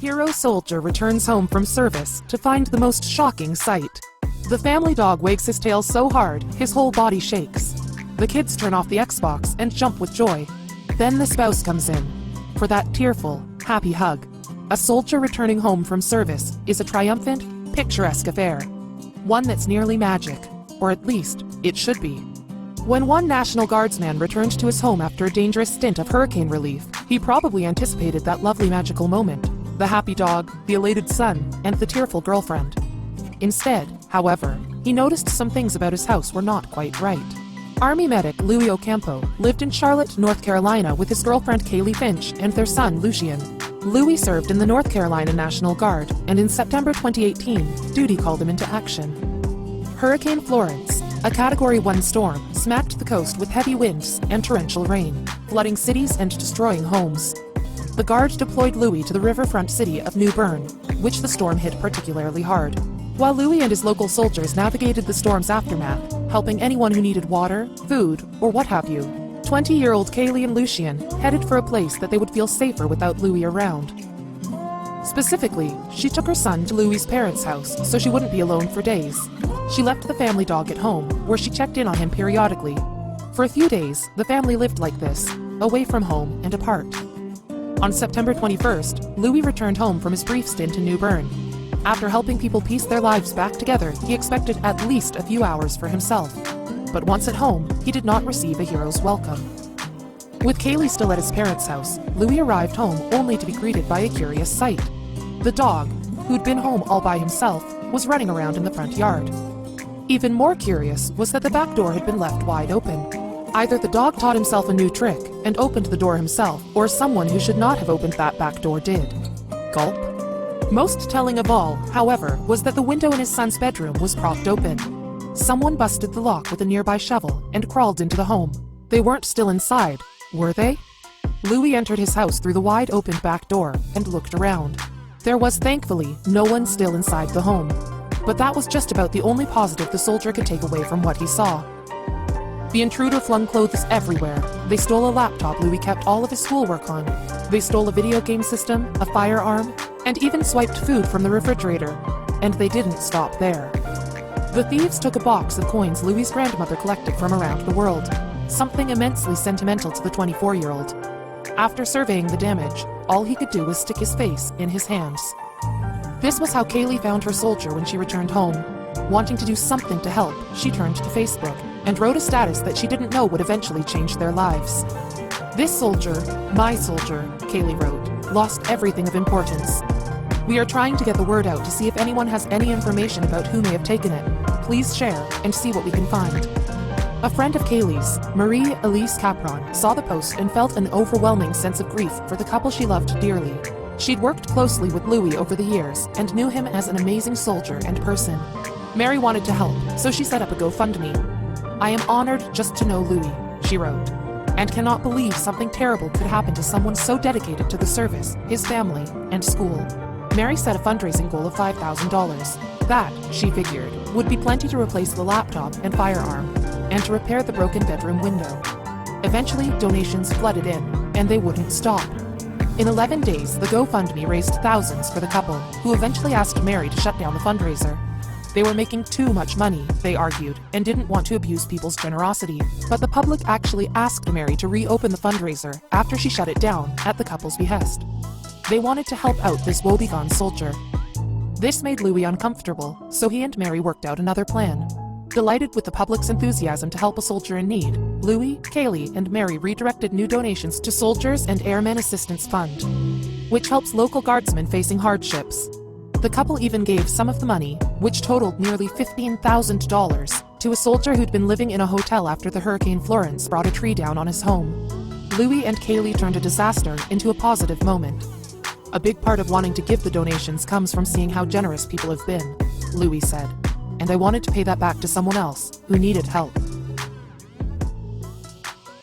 Hero soldier returns home from service to find the most shocking sight. The family dog wags his tail so hard, his whole body shakes. The kids turn off the Xbox and jump with joy. Then the spouse comes in for that tearful, happy hug. A soldier returning home from service is a triumphant, picturesque affair. One that's nearly magic, or at least, it should be. When one National Guardsman returned to his home after a dangerous stint of hurricane relief, he probably anticipated that lovely magical moment. The happy dog, the elated son, and the tearful girlfriend. Instead, however, he noticed some things about his house were not quite right. Army medic Louis Ocampo lived in Charlotte, North Carolina with his girlfriend Kaylee Finch and their son Lucien. Louis served in the North Carolina National Guard, and in September 2018, duty called him into action. Hurricane Florence, a Category 1 storm, smacked the coast with heavy winds and torrential rain, flooding cities and destroying homes. The Guard deployed Louis to the riverfront city of New Bern, which the storm hit particularly hard. While Louis and his local soldiers navigated the storm's aftermath, helping anyone who needed water, food, or what have you, 20-year-old Kaylee and Lucien headed for a place that they would feel safer without Louis around. Specifically, she took her son to Louis's parents' house so she wouldn't be alone for days. She left the family dog at home, where she checked in on him periodically. For a few days, the family lived like this, away from home and apart. On September 21st, Louis returned home from his brief stint in New Bern. After helping people piece their lives back together, he expected at least a few hours for himself. But once at home, he did not receive a hero's welcome. With Kaylee still at his parents' house, Louis arrived home only to be greeted by a curious sight. The dog, who'd been home all by himself, was running around in the front yard. Even more curious was that the back door had been left wide open. Either the dog taught himself a new trick and opened the door himself, or someone who should not have opened that back door did. Gulp. Most telling of all, however, was that the window in his son's bedroom was propped open. Someone busted the lock with a nearby shovel and crawled into the home. They weren't still inside, were they? Louis entered his house through the wide-open back door and looked around. There was, thankfully, no one still inside the home. But that was just about the only positive the soldier could take away from what he saw. The intruder flung clothes everywhere. They stole a laptop Louis kept all of his schoolwork on. They stole a video game system, a firearm, and even swiped food from the refrigerator. And they didn't stop there. The thieves took a box of coins Louis's grandmother collected from around the world, something immensely sentimental to the 24-year-old. After surveying the damage, all he could do was stick his face in his hands. This was how Kaylee found her soldier when she returned home. Wanting to do something to help, she turned to Facebook and wrote a status that she didn't know would eventually change their lives. "This soldier, my soldier," Kaylee wrote, "lost everything of importance. We are trying to get the word out to see if anyone has any information about who may have taken it. Please share and see what we can find." A friend of Kaylee's, Marie-Elise Capron, saw the post and felt an overwhelming sense of grief for the couple she loved dearly. She'd worked closely with Louis over the years and knew him as an amazing soldier and person. Mary wanted to help, so she set up a GoFundMe. "I am honored just to know Louis," she wrote, "and cannot believe something terrible could happen to someone so dedicated to the service, his family, and school." Mary set a fundraising goal of $5,000. That, she figured, would be plenty to replace the laptop and firearm, and to repair the broken bedroom window. Eventually, donations flooded in, and they wouldn't stop. In 11 days, the GoFundMe raised thousands for the couple, who eventually asked Mary to shut down the fundraiser. They were making too much money, they argued, and didn't want to abuse people's generosity. But the public actually asked Mary to reopen the fundraiser after she shut it down, at the couple's behest. They wanted to help out this woebegone soldier. This made Louis uncomfortable, so he and Mary worked out another plan. Delighted with the public's enthusiasm to help a soldier in need, Louis, Kaylee, and Mary redirected new donations to Soldiers and Airmen Assistance Fund, which helps local guardsmen facing hardships. The couple even gave some of the money, which totaled nearly $15,000, to a soldier who'd been living in a hotel after the Hurricane Florence brought a tree down on his home. Louis and Kaylee turned a disaster into a positive moment. "A big part of wanting to give the donations comes from seeing how generous people have been," Louis said, "and I wanted to pay that back to someone else who needed help."